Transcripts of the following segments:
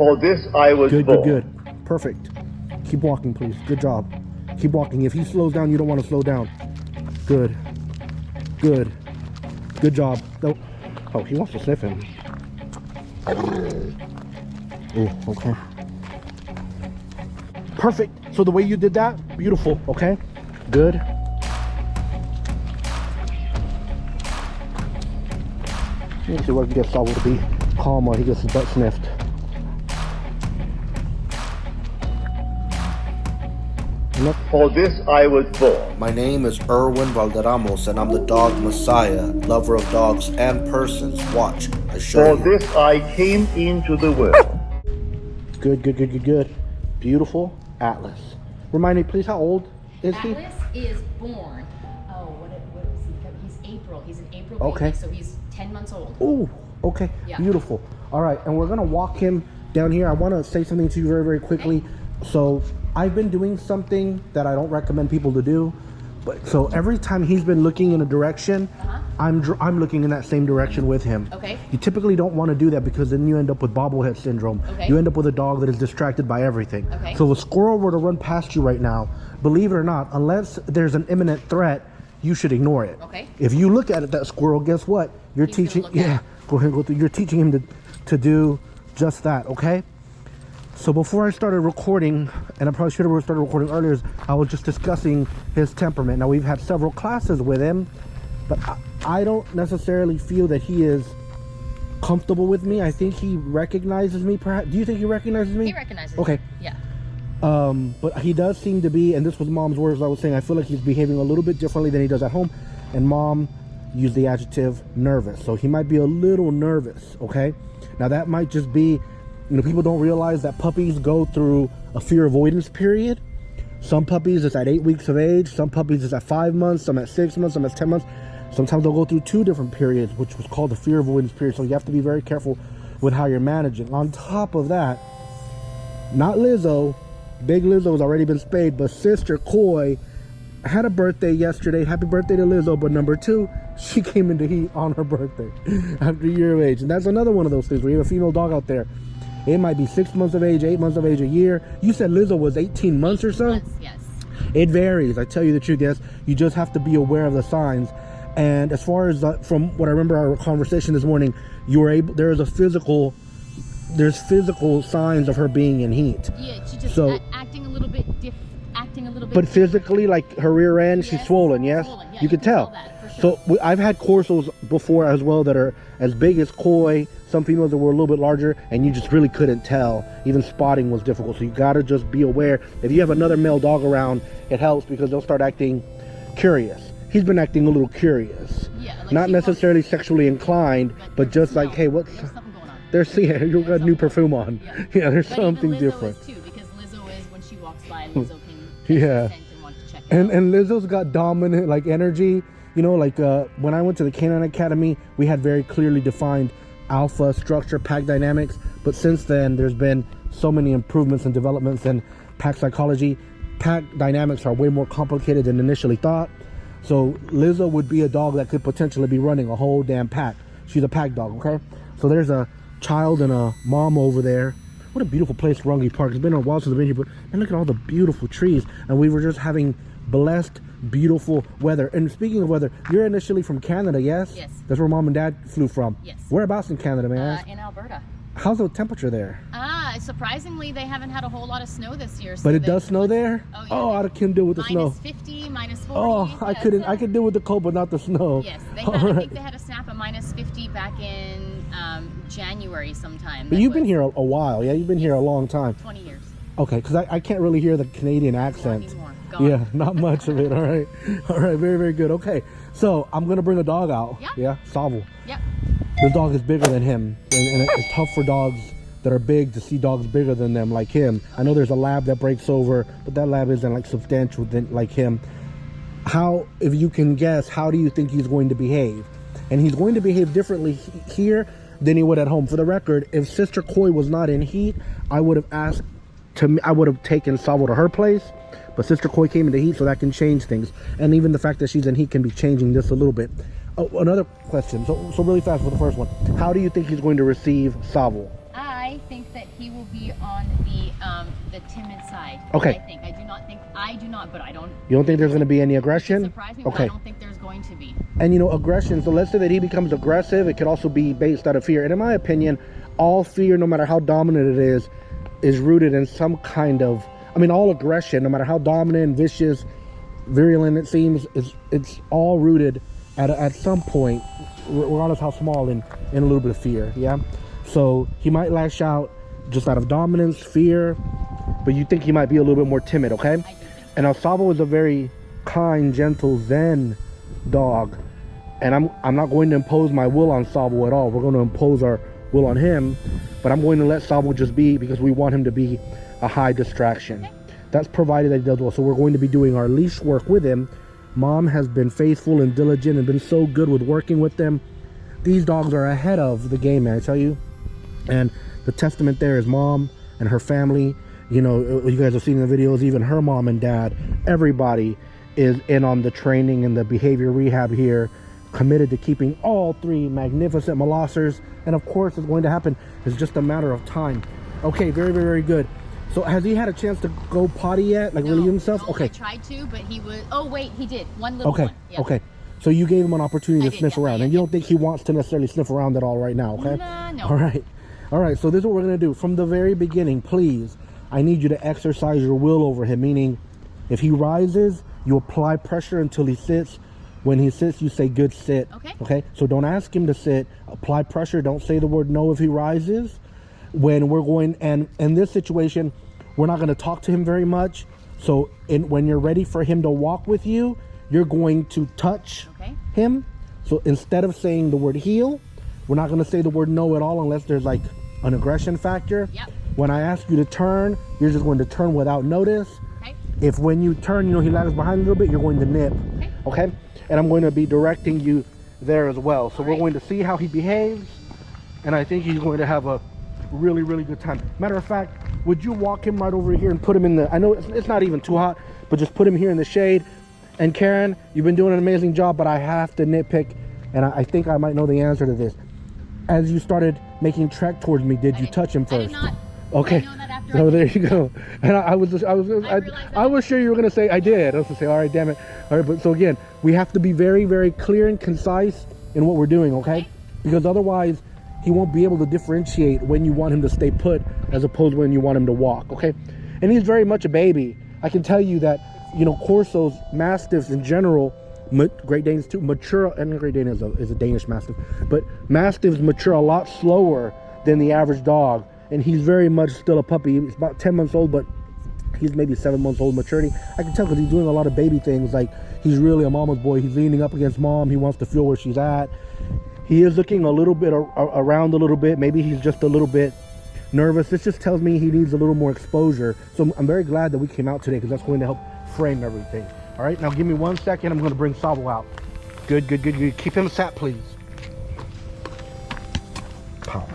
For this I was Good, born. good, good. Perfect. Keep walking, please. Good job. Keep walking. If he slows down, you don't want to slow down. Good. Good. Good job. No. Oh, he wants to sniff him. Oh, okay. Perfect. So the way you did that, beautiful. Okay. Good. Let me see what I can get Saul to be calm while he gets his butt sniffed. For this I was born. My name is ErwinValderramos, and I'm the dog messiah, lover of dogs and persons. Watch, I show For you. this I came into the world. Good, good, good, good, good. Beautiful. Atlas. Remind me, please, how old is he? Atlas is born. Oh, what is he? He's April. He's an April baby, Okay. so he's 10 months old. Oh, okay. Yeah. Beautiful. All right, and we're going to walk him down here. I want to say something to you very, very quickly. Okay. So I've been doing something that I don't recommend people to do. But so every time he's been looking in a direction, I'm looking in that same direction with him. Okay. You typically don't want to do that because then you end up with bobblehead syndrome. Okay. You end up with a dog that is distracted by everything. Okay. So if a squirrel were to run past you right now, believe it or not, unless there's an imminent threat, you should ignore it. Okay. If you look at it, that squirrel, guess what? You're He's gonna teaching. look at Yeah. it. Go ahead. Go through. You're teaching him to do just that. Okay. So before I started recording, and I probably should have started recording earlier, I was just discussing his temperament. Now we've had several classes with him, but I don't necessarily feel that he is comfortable with me. I think he recognizes me. Perhaps. Do you think he recognizes me? He recognizes. Okay. Yeah. But he does seem to be, and this was Mom's words. I was saying I feel like he's behaving a little bit differently than he does at home, and Mom used the adjective nervous. So he might be a little nervous. Okay. Now that might just be. You know, people don't realize that puppies go through a fear avoidance period. Some puppies it's at 8 weeks of age. Some puppies it's at 5 months. Some at 6 months. Some at 10 months. Sometimes they'll go through 2 different periods, which was called the fear avoidance period. So you have to be very careful with how you're managing. On top of that, not Lizzo. Big Lizzo has already been spayed, but Sister Koi had a birthday yesterday. Happy birthday to Lizzo. But number 2, she came into heat on her birthday after a year of age. And that's another one of those things where you have a female dog out there. It might be 6 months of age, 8 months of age, a year. You said Lizzo was 18 months or so? Yes. It varies. I tell you the truth, yes. You just have to be aware of the signs. And as far as from what I remember our conversation this morning, you were able. There's physical signs of her being in heat. Yeah, she just acting a little bit But physically, like her rear end, she's Yes. swollen. Yes, Swollen, yeah, you can tell. that, for sure. So I've had Corsos before as well that are as big as Koi. Some females that were a little bit larger, and you just really couldn't tell. Even spotting was difficult. So you gotta just be aware. If you have another male dog around, it helps because they'll start acting curious. He's been acting a little curious. Yeah, like Not she necessarily wants- sexually inclined, but just like, hey, what's There's something going on. there's yeah, you got new perfume on. Yeah, there's But something even Lizzo different. Is too, because Lizzo is when she walks by, Lizzo can Yeah. sense and want to check it out. And Lizzo's got dominant like energy. You know, like when I went to the Canine Academy, we had very clearly defined alpha structure, pack dynamics. But since then, there's been so many improvements and developments in pack psychology. Pack dynamics are way more complicated than initially thought. So Lizzo would be a dog that could potentially be running a whole damn pack. She's a pack dog, okay? So there's a child and a mom over there. What a beautiful place, Runge Park. It's been a while since I've been here, but man, look at all the beautiful trees. And we were just having blessed, beautiful weather. And speaking of weather, you're initially from Canada, yes? Yes. That's where Mom and Dad flew from. Yes. Whereabouts in Canada, may I ask? In Alberta. How's the temperature there? Surprisingly, they haven't had a whole lot of snow this year. So But it does snow there? Oh, yeah. Oh, I can deal with the snow. Minus 50, minus 40. Oh, I yeah, couldn't. so- I could deal with the cold, but not the snow. Yes, they All had, I right. think they had a snap at minus 50 back in January sometime. But That you've been was here a while, yeah? You've been here a long time. 20 years. Okay, because I can't really hear the Canadian accent. anymore. Gone. Yeah, not much of it. All right. All right, very, very good. Okay, so I'm going to bring a dog out. Yeah. Yeah, Savo. Yep. This dog is bigger than him, and it's tough for dogs that are big to see dogs bigger than them like him. I know there's a lab that breaks over, but that lab isn't like substantial like him. How, if you can guess, how do you think he's going to behave? And he's going to behave differently here than he would at home. For the record, if Sister Koi was not in heat, I would have taken Savo to her place. But Sister Koi came into heat, so that can change things. And even the fact that she's in heat can be changing this a little bit. Oh, another question. So really fast for the first one. How do you think he's going to receive Savo? I think that he will be on the timid side. Okay. I do not, but I don't. You don't think there's going to be any aggression? Surprise me, but Okay. I don't think there's going to be. And you know, aggression, so let's say that he becomes aggressive, it could also be based out of fear. And in my opinion, all fear, no matter how dominant it is rooted in some kind of, I mean, all aggression, no matter how dominant, vicious, virulent it seems, it's all rooted at some point, regardless how small, in a little bit of fear. Yeah. So he might lash out just out of dominance, fear, but you think he might be a little bit more timid. Okay. I do think. And now Sabo is a very kind, gentle, zen dog, and I'm not going to impose my will on Sabo at all. We're going to impose our will on him, but I'm going to let Sabo just be, because we want him to be a high distraction. Okay. That's provided that he does well. So we're going to be doing our leash work with him. Mom has been faithful and diligent and been so good with working with them. These dogs are ahead of the game, man, I tell you. And the testament there is Mom and her family. You know, you guys have seen the videos, even her mom and dad, everybody is in on the training and the behavior rehab here, committed to keeping all 3 magnificent Molossers. And of course, it's going to happen. It's just a matter of time. Okay, very, very, very good. So has he had a chance to go potty yet? Like, relieve himself? No, Okay. I tried to, but he was. Oh wait, he did one little Okay. one. Yeah. Okay. So you gave him an opportunity I to did, sniff yeah, around, yeah, and you yeah. don't think he wants to necessarily sniff around at all right now, okay? No. All right. All right. So this is what we're going to do. From the very beginning, please, I need you to exercise your will over him, meaning if he rises, you apply pressure until he sits. When he sits, you say, good sit. Okay. Okay. So don't ask him to sit. Apply pressure. Don't say the word no if he rises. When we're going, and in this situation, we're not going to talk to him very much. So when you're ready for him to walk with you, you're going to touch Okay. him. So instead of saying the word heel, we're not going to say the word no at all unless there's like an aggression factor. Yep. When I ask you to turn, you're just going to turn without notice. Okay. If when you turn, you know, he lags behind a little bit, you're going to nip. Okay. Okay? And I'm going to be directing you there as well. So All we're right. going to see how he behaves. And I think he's going to have a really, really good time. Matter of fact, would you walk him right over here and put him in the, I know it's not even too hot, but just put him here in the shade. And Karen, you've been doing an amazing job, but I have to nitpick, and I think I might know the answer to this. As you started making trek towards me, did you touch him I did first? not. Okay. I know that after So I there did you go. And I was I sure you were gonna say I did. I was gonna say, all right, damn it. All right, but so again, we have to be very, very clear and concise in what we're doing, okay? Because otherwise, he won't be able to differentiate when you want him to stay put as opposed to when you want him to walk, okay? And he's very much a baby. I can tell you that, you know, Corsos, Mastiffs in general, Great Danes too, mature, and Great Dane is a Danish Mastiff, but Mastiffs mature a lot slower than the average dog, and he's very much still a puppy. He's about 10 months old, but he's maybe 7 months old maturity. I can tell because he's doing a lot of baby things, like he's really a mama's boy. He's leaning up against mom. He wants to feel where she's at. He is looking a little bit around a little bit. Maybe he's just a little bit nervous. This just tells me he needs a little more exposure. So I'm very glad that we came out today because that's going to help frame everything. All right, now give me 1 second. I'm going to bring Sabo out. Good, good, good, good. Keep him sat, please. Power.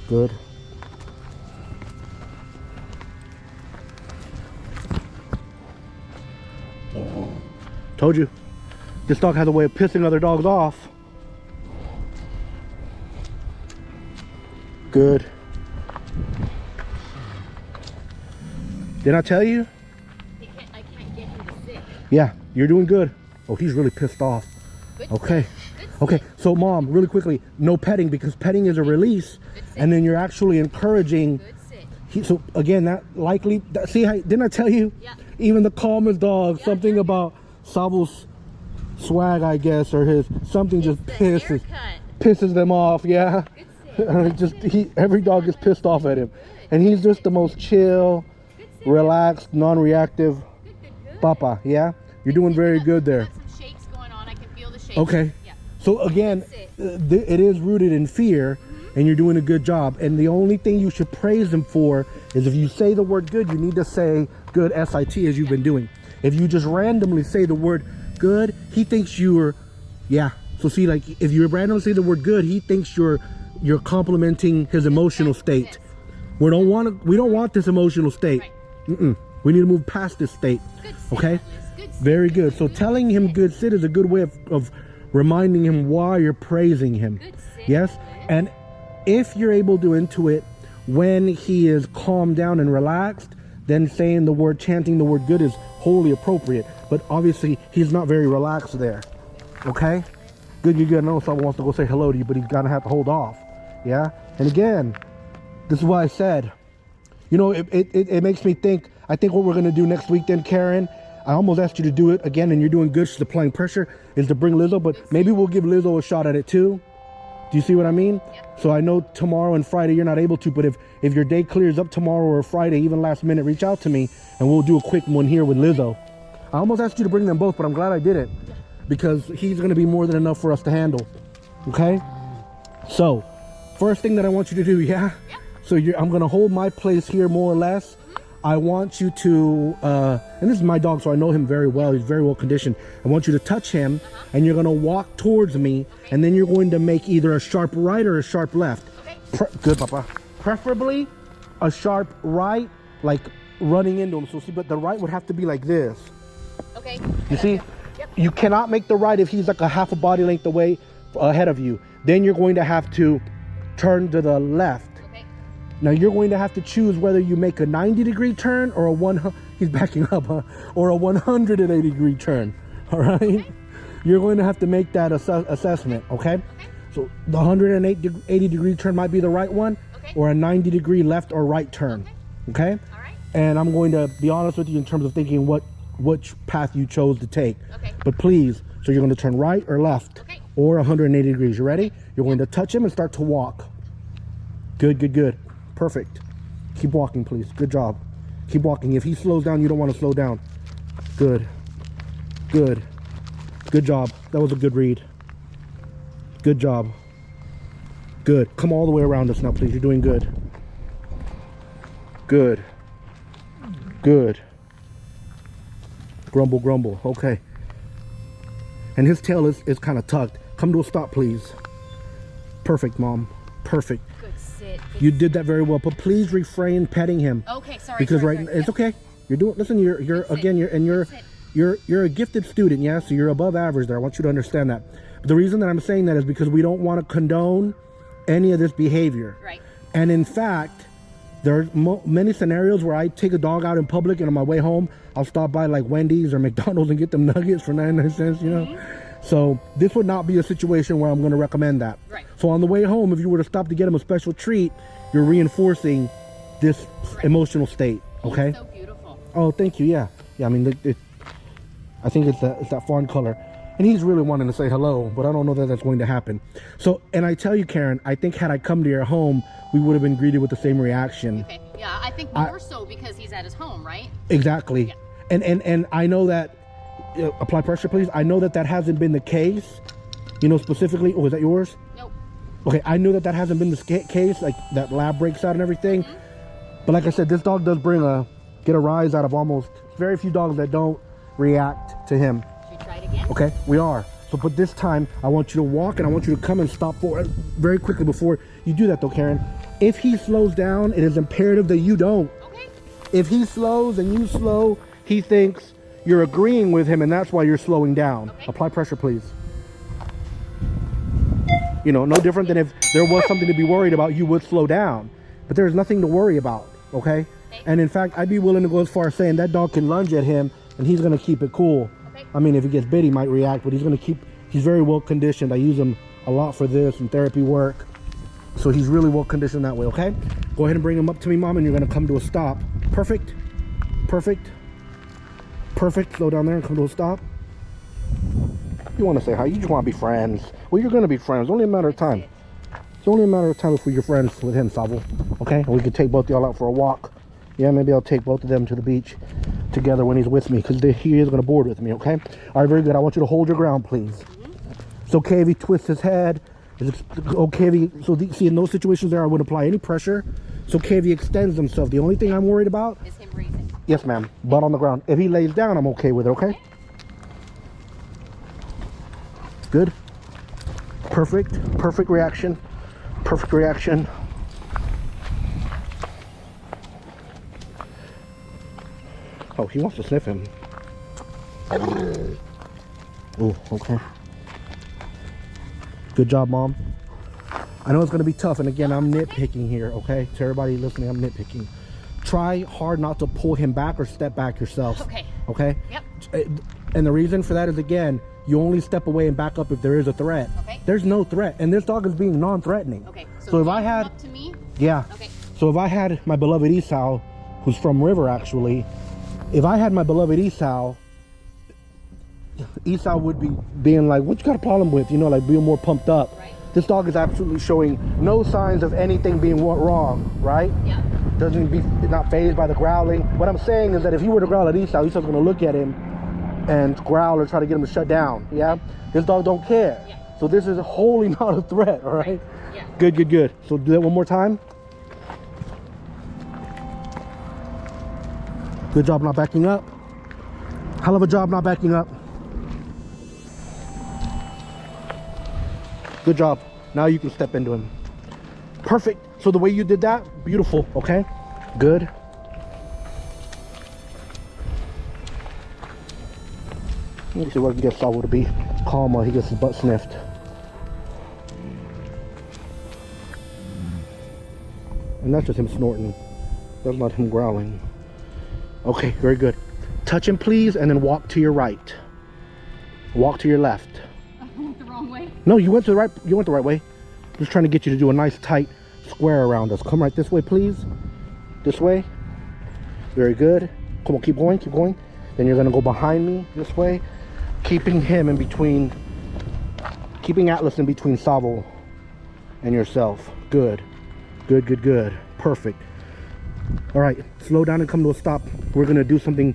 Good. Told you. This dog has a way of pissing other dogs off. Good. Didn't I tell you? I can't get him to sit. Yeah, you're doing good. Oh, he's really pissed off. Good Okay. sit. Good sit. Okay, so mom, really quickly, no petting because petting is a release, and then you're actually encouraging. Good sit. So again, that likely, see, didn't I tell you? Yeah. Even the calmest dog, Yeah, something yeah. about Sabo's swag, I guess, or his something just It's the pisses haircut. them off. Yeah. Good sit. Every dog gets pissed off at him, and he's just the most chill, Good sit. relaxed, non-reactive Good. papa. Yeah, you're doing very good there. Got some shakes going on. I can feel the shakes. Okay. Yeah. So again, That's it is rooted in fear, and you're doing a good job. And the only thing you should praise him for is if you say the word good, you need to say good SIT as you've been doing. If you just randomly say the word good, he thinks you're, yeah. So see, like if you randomly say the word good, he thinks you're complimenting his emotional state. We don't want this emotional state. Right. We need to move past this state. Good sit, Okay? Liz. Good sit. Very good. So telling him good sit is a good way of reminding him why you're praising him. Good sit, Yes? Liz. And if you're able to intuit when he is calmed down and relaxed, then saying the word, chanting the word good is wholly appropriate. But obviously, he's not very relaxed there. Okay? Good, good, good. I know someone wants to go say hello to you, but he's gonna have to hold off. Yeah? And again, this is why I said, you know, it makes me think, I think what we're gonna do next week then, Karen, I almost asked you to do it again, and you're doing good, she's applying pressure, is to bring Lizzo, but maybe we'll give Lizzo a shot at it too. Do you see what I mean? Yep. So I know tomorrow and Friday you're not able to, but if your day clears up tomorrow or Friday, even last minute, reach out to me and we'll do a quick one here with Lizzo. I almost asked you to bring them both, but I'm glad I didn't, because he's gonna be more than enough for us to handle. Okay? So, first thing that I want you to do, yeah? Yep. So I'm gonna hold my place here more or less. I want you to, and this is my dog, so I know him very well. He's very well conditioned. I want you to touch him, and you're gonna walk towards me, and then you're going to make either a sharp right or a sharp left. Okay. Good, Papa. Preferably a sharp right, like running into him. So see, but the right would have to be like this. Okay. You see? Yep. You cannot make the right if he's like a half a body length away ahead of you. Then you're going to have to turn to the left. Okay. Now you're going to have to choose whether you make a 90-degree turn or he's backing up, huh? Or a 180-degree turn. All right? You're going to have to make that assessment, okay? So the 180-degree turn might be the right one, Okay. or a 90-degree left or right turn. Okay? All right. And I'm going to be honest with you in terms of thinking which path you chose to take. Okay. But please, so you're going to turn right or left, Okay. or 180 degrees. You ready? You're going to touch him and start to walk. Good, good, good. Perfect. Keep walking, please. Good job. Keep walking. If he slows down, you don't want to slow down. Good. Good. Good job. That was a good read. Good job. Good. Come all the way around us now, please. You're doing good. Good. Good. Grumble, grumble. Okay. And his tail is kind of tucked. Come to a stop, please. Perfect, Mom. Perfect. Good sit. Good You did that very well, but please refrain petting him. Okay, sorry. Because sorry, right, sorry. it's Yep. okay. You're doing. Listen, you're Good sit. again. Good sit. You're a gifted student, yeah. So you're above average there. I want you to understand that. But the reason that I'm saying that is because we don't want to condone any of this behavior. Right. And in fact, there's many scenarios where I take a dog out in public, and on my way home, I'll stop by like Wendy's or McDonald's and get them nuggets for 99 cents. You know. So this would not be a situation where I'm going to recommend that. Right. So on the way home, if you were to stop to get him a special treat, you're reinforcing this emotional state. Okay. So beautiful. Oh, thank you. Yeah. Yeah. I mean, I think it's that fawn color, and he's really wanting to say hello, but I don't know that that's going to happen. So, and I tell you, Karen, I think had I come to your home, we would have been greeted with the same reaction. Okay. Yeah, I think more so because he's at his home, right? Exactly. Yeah. And I know that. Apply pressure, please. I know that hasn't been the case. You know specifically. Oh, is that yours? Nope. Okay, I know that hasn't been the case. Like that lab breaks out and everything. But like I said, this dog does get a rise out of almost very few dogs that don't react to him. Should we try it again? Okay, we are. So, but this time I want you to walk, and I want you to come and stop very quickly before you do that, though, Karen. If he slows down, it is imperative that you don't. Okay. If he slows and you slow, he thinks you're agreeing with him, and that's why you're slowing down. Okay. Apply pressure, please. You know, no different than if there was something to be worried about, you would slow down. But there's nothing to worry about, okay? And in fact, I'd be willing to go as far as saying that dog can lunge at him, and he's going to keep it cool. Okay. I mean, if he gets bit, he might react, but he's very well conditioned. I use him a lot for this and therapy work. So he's really well conditioned that way, okay? Go ahead and bring him up to me, Mom, and you're going to come to a stop. Perfect. Perfect. Perfect. Slow down there and come to a stop. You want to say hi. You just want to be friends. Well, you're going to be friends. It's only a matter of time. It's only a matter of time before you're friends with him, Sabo. Okay? And we could take both y'all out for a walk. Yeah, maybe I'll take both of them to the beach together when he's with me, because he is going to board with me, okay? All right, very good. I want you to hold your ground, please. It's okay if he twists his head. It's okay if he... see, in those situations there, I wouldn't apply any pressure. It's okay if he extends himself. The only thing I'm worried about... Is him breathing. Yes, ma'am. Butt on the ground. If he lays down, I'm okay with it, okay? Good. Perfect. Perfect reaction. Perfect reaction. Oh, he wants to sniff him. Oh, okay. Good job, Mom. I know it's going to be tough, and again, I'm nitpicking here, okay? To everybody listening, I'm nitpicking. Try hard not to pull him back or step back yourself. Okay. Okay? Yep. And the reason for that is, again, you only step away and back up if there is a threat. Okay. There's no threat, and this dog is being non-threatening. Okay. So if I had... up to me? Yeah. Okay. So if I had my beloved Esau, who's from River, actually, if I had my beloved Esau would be being like, what you got a problem with? You know, like being more pumped up. Right. This dog is absolutely showing no signs of anything being wrong, right? Yeah. Not fazed by the growling. What I'm saying is that if he were to growl at Esau's going to look at him and growl or try to get him to shut down. Yeah. This dog don't care. Yeah. So this is wholly not a threat. All right. Yeah. Good, good, good. So do that one more time. Good job not backing up. Hell of a job not backing up. Good job. Now you can step into him. Perfect. So the way you did that, beautiful. Okay. Good. Let me see what I can get Savo to be calm while he gets his butt sniffed. And that's just him snorting. That's not him growling. Okay, very good. Touch him, please, and then walk to your right. Walk to your left. I went the wrong way. No, you went to the right. You went the right way. Just trying to get you to do a nice tight square around us. Come right this way, please. This way. Very good. Come on, keep going, keep going. Then you're gonna go behind me this way, keeping him in between, keeping Atlas in between Savo and yourself. Good, good, good, good. Perfect. All right, slow down and come to a stop. We're gonna do something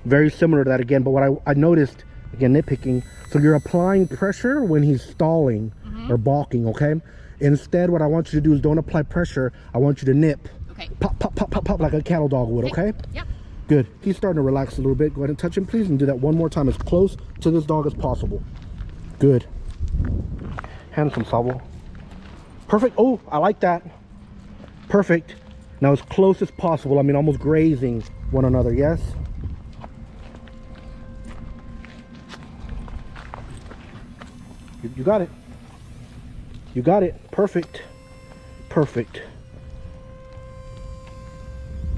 very similar to that again, but what I noticed, again, nitpicking, so you're applying pressure when he's stalling or balking, okay? Instead, what I want you to do is don't apply pressure. I want you to nip. Okay. Pop, pop, pop, pop, pop, like a cattle dog would, okay? Yep. Good. He's starting to relax a little bit. Go ahead and touch him, please, and do that one more time as close to this dog as possible. Good. Handsome, Savo. Perfect. Oh, I like that. Perfect. Now as close as possible. I mean, almost grazing one another, yes? You got it. You got it. Perfect. Perfect.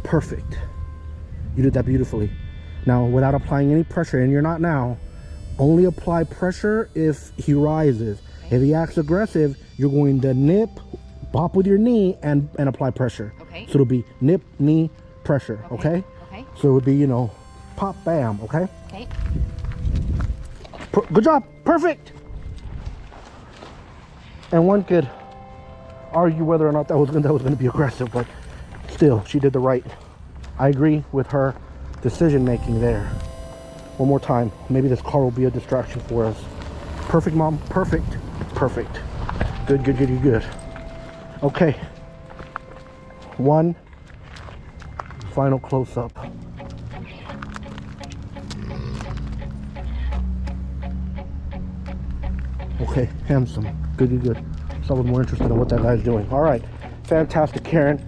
Perfect. You did that beautifully. Now, without applying any pressure, and you're not now, only apply pressure if he rises. Okay. If he acts aggressive, you're going to nip, bop with your knee, and apply pressure. Okay. So it'll be nip, knee, pressure, okay? Okay. So it would be, you know, pop, bam, okay? Okay. Good job. Perfect. And one could argue whether or not that was going to be aggressive, but still, she did the right. I agree with her decision making there. One more time. Maybe this car will be a distraction for us. Perfect, Mom. Perfect. Perfect. Good, good, good, good, good. Okay. One final close up. Okay, handsome. Good, good, good. Someone more interested in what that guy's doing. All right, fantastic, Karen.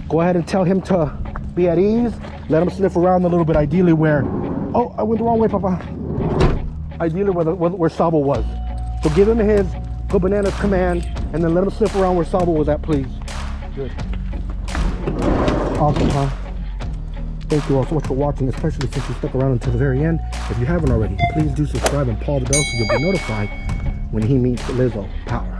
Go ahead and tell him to be at ease. Let him sniff around a little bit, ideally where... Oh, I went the wrong way, Papa. Ideally where Sabo was. So give him his Go Bananas command, and then let him sniff around where Sabo was at, please. Good. Awesome, huh? Thank you all so much for watching, especially since you stuck around until the very end. If you haven't already, please do subscribe and paw the bell so you'll be notified when he meets Lizzo Power.